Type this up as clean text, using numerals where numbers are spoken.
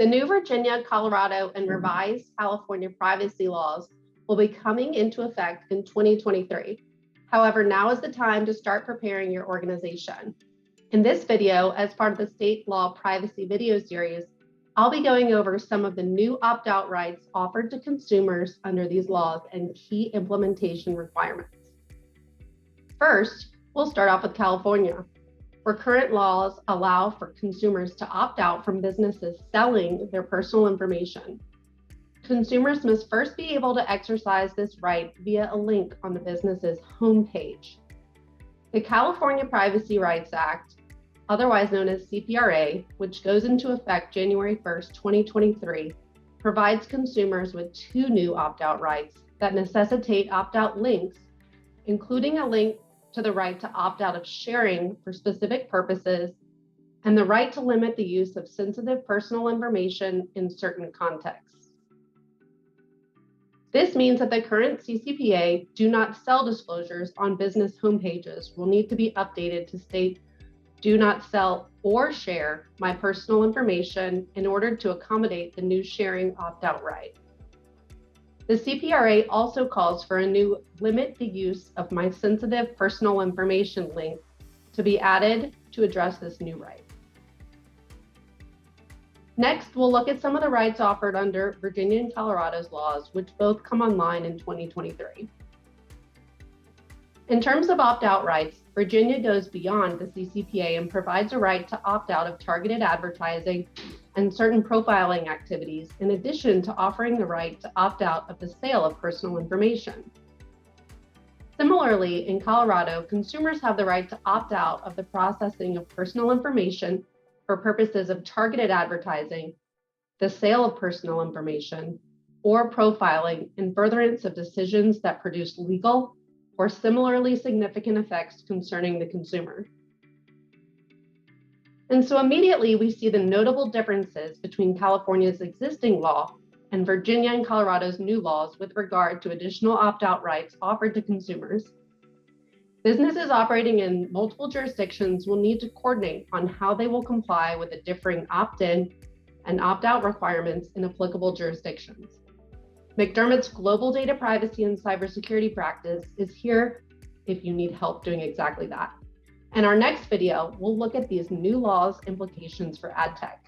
The new Virginia, Colorado, and revised California privacy laws will be coming into effect in 2023. However, now is the time to start preparing your organization. In this video, as part of the state law privacy video series, I'll be going over some of the new opt-out rights offered to consumers under these laws and key implementation requirements. First, we'll start off with California, where current laws allow for consumers to opt out from businesses selling their personal information. Consumers must first be able to exercise this right via a link on the business's homepage. The California Privacy Rights Act, otherwise known as Cpra, which goes into effect January 1st, 2023, provides consumers with two new opt-out rights that necessitate opt-out links, including a link to the right to opt out of sharing for specific purposes and the right to limit the use of sensitive personal information in certain contexts. This means that the current CCPA do not sell disclosures on business homepages will need to be updated to state do not sell or share my personal information in order to accommodate the new sharing opt-out right. The Cpra also calls for a new limit the use of my sensitive personal information link to be added to address this new right. Next, we'll look at some of the rights offered under Virginia and Colorado's laws, which both come online in 2023. In terms of opt-out rights, Virginia goes beyond the CCPA and provides a right to opt out of targeted advertising and certain profiling activities, in addition to offering the right to opt out of the sale of personal information. Similarly, in Colorado, consumers have the right to opt out of the processing of personal information for purposes of targeted advertising, the sale of personal information, or profiling in furtherance of decisions that produce legal or similarly significant effects concerning the consumer. And so immediately we see the notable differences between California's existing law and Virginia and Colorado's new laws with regard to additional opt-out rights offered to consumers. Businesses operating in multiple jurisdictions will need to coordinate on how they will comply with the differing opt-in and opt-out requirements in applicable jurisdictions. McDermott's global data privacy and cybersecurity practice is here if you need help doing exactly that. In our next video, we'll look at these new laws' implications for ad tech.